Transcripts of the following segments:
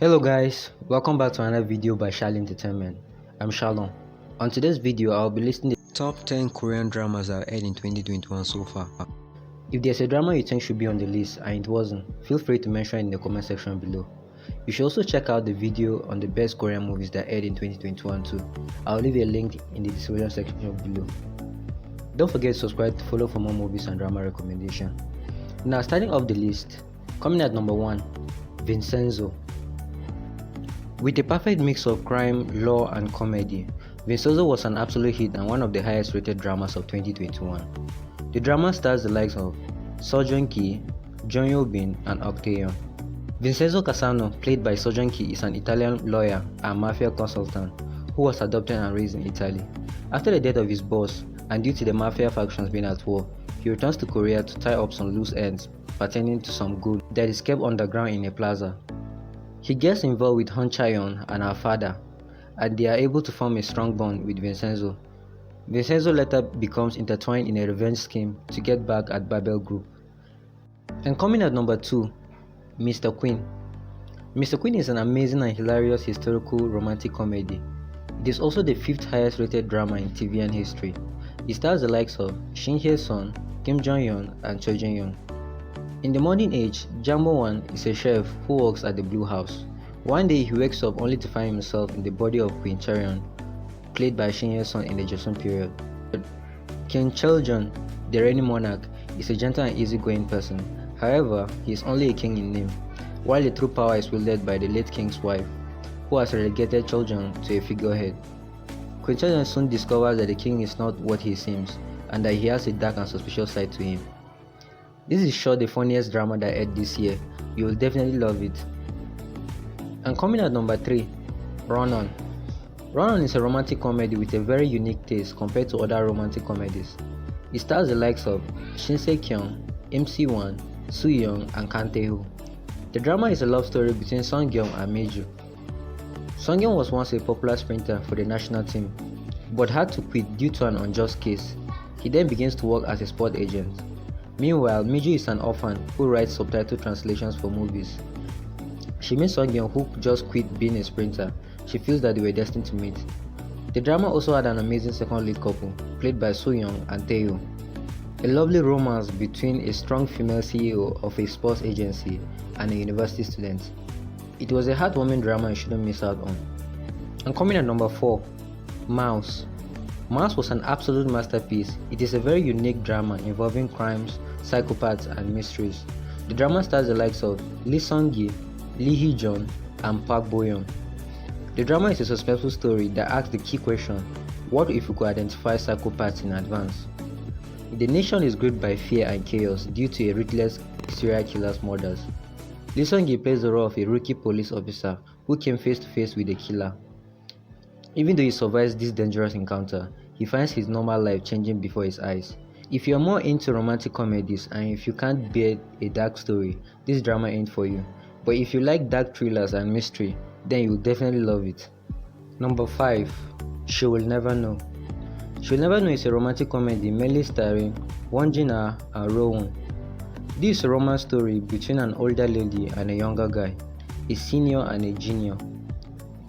Hello guys, welcome back to another video by Shally-Entertainment. I'm Shalom. On today's video, I'll be listing the top 10 Korean dramas I've aired in 2021 so far. If there's a drama you think should be on the list and it wasn't, feel free to mention it in the comment section below. You should also check out the video on the best Korean movies that aired in 2021 too. I'll leave a link in the description section below. Don't forget to subscribe to follow for more movies and drama recommendations. Now starting off the list, coming at number 1, Vincenzo. With a perfect mix of crime, law and comedy, Vincenzo was an absolute hit and one of the highest rated dramas of 2021. The drama stars the likes of Seo Joon-ki, Jung Yo-bin and Ok Tae-yeon. Vincenzo Casano, played by Seo Joon-ki, is an Italian lawyer and mafia consultant who was adopted and raised in Italy. After the death of his boss and due to the mafia factions being at war, he returns to Korea to tie up some loose ends pertaining to some gold that is kept underground in a plaza. He gets involved with Hon Chae-yeon and her father, and they are able to form a strong bond with Vincenzo. Vincenzo later becomes intertwined in a revenge scheme to get back at Babel Group. And coming at number 2, Mr. Queen. Mr. Queen is an amazing and hilarious historical romantic comedy. It is also the 5th highest rated drama in TVN history. It stars the likes of Shin Hye-sun, Kim Jong-yeon and Choi Jin-young. In the modern age, Jambo Wan is a chef who works at the Blue House. One day he wakes up only to find himself in the body of Queen Chae-yeon, played by Shin Hye-sun in the Joseon period. King Cheol-jeon, the reigning monarch, is a gentle and easygoing person. However, he is only a king in name, while the true power is wielded by the late king's wife, who has relegated Cheol-jeon to a figurehead. Queen Cheol-jeon soon discovers that the king is not what he seems, and that he has a dark and suspicious side to him. This is sure the funniest drama that aired this year. You will definitely love it. And coming at number 3, Run On. Run On is a romantic comedy with a very unique taste compared to other romantic comedies. It stars the likes of Shin Se-kyung, MC1, Soo-young and Kang Tae-ho. The drama is a love story between Sung-kyung and Maiju. Sung-kyung was once a popular sprinter for the national team, but had to quit due to an unjust case. He then begins to work as a sport agent. Meanwhile, Maiju is an orphan who writes subtitle translations for movies. She meets Sung-kyung, who just quit being a sprinter. She feels that they were destined to meet. The drama also had an amazing second lead couple, played by Soo-young and Tae-ho. A lovely romance between a strong female CEO of a sports agency and a university student. It was a heartwarming drama you shouldn't miss out on. And coming at number 4, Mouse. Mouse was an absolute masterpiece. It is a very unique drama involving crimes, psychopaths and mysteries. The drama stars the likes of Lee Sung-gi, Lee Hee-jeon and Park Bo-young. The drama is a suspenseful story that asks the key question: what if we could identify psychopaths in advance? The nation is gripped by fear and chaos due to a ruthless serial killer's murders. Lee Sung-gi plays the role of a rookie police officer who came face to face with a killer. Even though he survives this dangerous encounter, he finds his normal life changing before his eyes. If you are more into romantic comedies and if you can't bear a dark story, this drama ain't for you. But if you like dark thrillers and mystery, then you will definitely love it. Number 5, She Will Never Know. She Will Never Know is a romantic comedy mainly starring Won Jin-ah and Rowoon. This is a romance story between an older lady and a younger guy, a senior and a junior.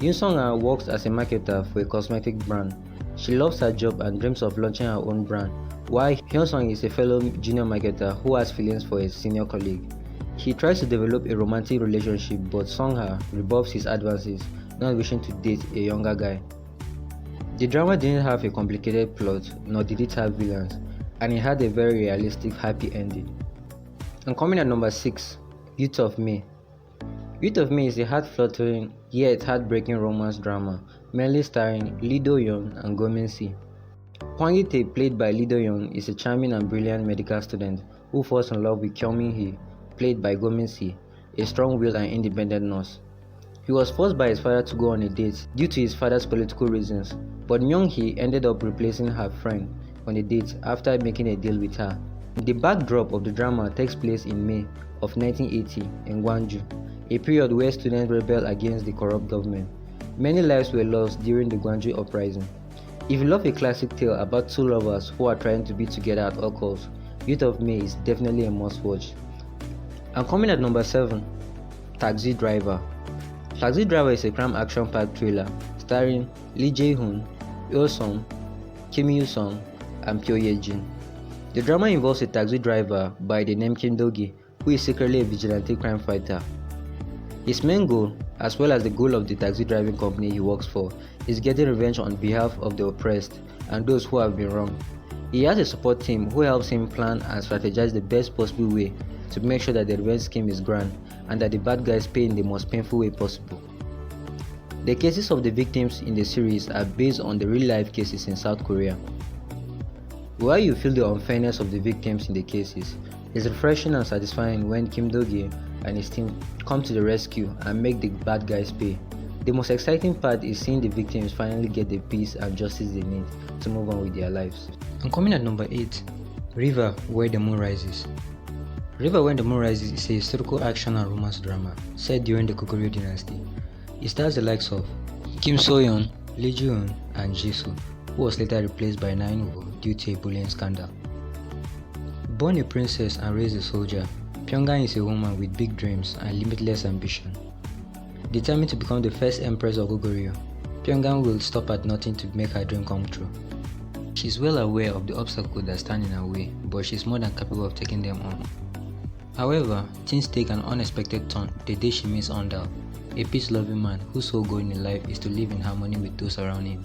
Yoon Sung-ah works as a marketer for a cosmetic brand. She loves her job and dreams of launching her own brand, while Hyun-sung is a fellow junior marketer who has feelings for his senior colleague. He tries to develop a romantic relationship, but Sung-ha rebuffs his advances, not wishing to date a younger guy. The drama didn't have a complicated plot, nor did it have villains, and it had a very realistic happy ending. And coming at number 6, Youth of Me. Youth of Me is a heart-fluttering yet heartbreaking romance drama, mainly starring Lee Do-yeon and Go Min-si. Hwang Yi-tae, played by Lee Do-yeon, is a charming and brilliant medical student who falls in love with Kyo Min-hee, played by Go Min-si, a strong-willed and independent nurse. He was forced by his father to go on a date due to his father's political reasons, but Myung-hee ended up replacing her friend on a date after making a deal with her. The backdrop of the drama takes place in May of 1980 in Gwangju, a period where students rebelled against the corrupt government. Many lives were lost during the Gwangju uprising. If you love a classic tale about two lovers who are trying to be together at all costs, Youth of Me is definitely a must watch. And coming at number 7, Taxi Driver. Taxi Driver is a crime action-packed thriller starring Lee Jae-hoon, Yo Sung, Kim Yoo-sung, and Pyo Ye-jin. The drama involves a taxi driver by the name Kim Do-gi, who is secretly a vigilante crime fighter. His main goal, as well as the goal of the taxi driving company he works for, is getting revenge on behalf of the oppressed and those who have been wronged. He has a support team who helps him plan and strategize the best possible way to make sure that the revenge scheme is grand and that the bad guys pay in the most painful way possible. The cases of the victims in the series are based on the real-life cases in South Korea. While you feel the unfairness of the victims in the cases, it's refreshing and satisfying when Kim Do-gi and his team come to the rescue and make the bad guys pay. The most exciting part is seeing the victims finally get the peace and justice they need to move on with their lives. And coming at number 8, River Where the Moon Rises. River When the Moon Rises is a historical action and romance drama set during the Goguryeo dynasty. It stars the likes of Kim So-yeon, Lee Joo-hoon, and Jisoo, who was later replaced by Na In-woo due to a bullying scandal. Born a princess and raised a soldier, Pyongyang is a woman with big dreams and limitless ambition. Determined to become the first empress of Goguryeo, Pyongyang will stop at nothing to make her dream come true. She is well aware of the obstacles that stand in her way, but she is more than capable of taking them on. However, things take an unexpected turn the day she meets Ondal, a peace-loving man whose sole goal in life is to live in harmony with those around him.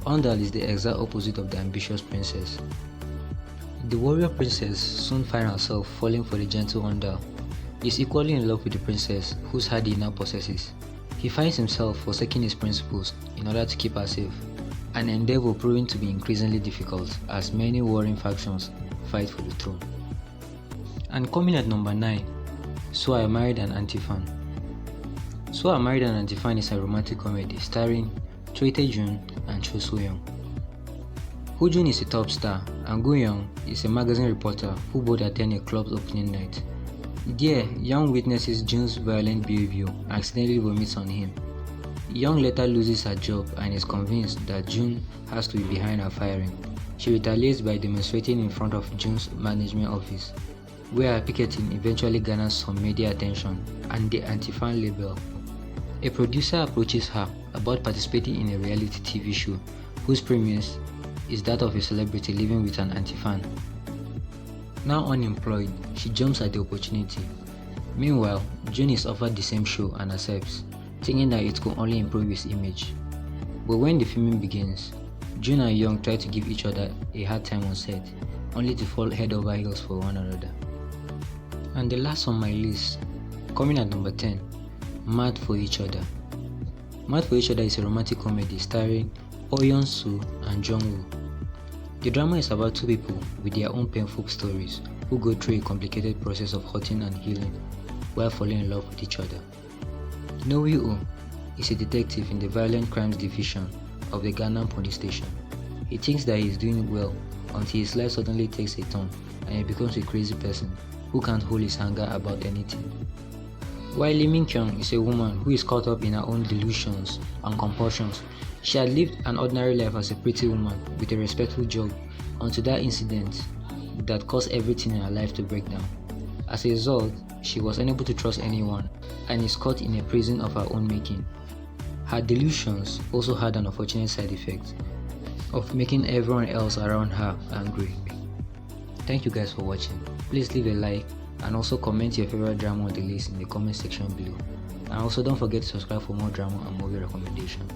Ondal is the exact opposite of the ambitious princess. The warrior princess soon finds herself falling for the gentle Ondal. He is equally in love with the princess, whose heart he now possesses. He finds himself forsaking his principles in order to keep her safe, an endeavor proving to be increasingly difficult as many warring factions fight for the throne. And coming at number 9, So I Married an Antifun. So I Married an Antifun is a romantic comedy starring Choi Tae-jun and Cho So-young. Ho-jun is a top star and Go-young is a magazine reporter who both attend a club's opening night. There, Young witnesses Jun's violent behavior and accidentally vomits on him. Young later loses her job and is convinced that Jun has to be behind her firing. She retaliates by demonstrating in front of Jun's management office, where her picketing eventually garners some media attention and the anti-fan label. A producer approaches her about participating in a reality TV show whose premise is that of a celebrity living with an anti-fan. Now unemployed, she jumps at the opportunity. Meanwhile, Jun is offered the same show and accepts, thinking that it could only improve his image. But when the filming begins, Jun and Young try to give each other a hard time on set, only to fall head over heels for one another. And the last on my list, coming at number 10, Mad for Each Other. Mad for Each Other is a romantic comedy starring Oh Yeon-soo and Jung-woo. The drama is about two people with their own painful stories who go through a complicated process of hurting and healing while falling in love with each other. No-woo is a detective in the violent crimes division of the Gangnam police station. He thinks that he is doing well until his life suddenly takes a turn and he becomes a crazy person who can't hold his anger about anything. While Lee Min-kyung is a woman who is caught up in her own delusions and compulsions. She had lived an ordinary life as a pretty woman with a respectful job until that incident that caused everything in her life to break down. As a result, she was unable to trust anyone and is caught in a prison of her own making. Her delusions also had an unfortunate side effect of making everyone else around her angry. Thank you guys for watching. Please leave a like and also comment your favorite drama on the list in the comment section below. And also don't forget to subscribe for more drama and movie recommendations.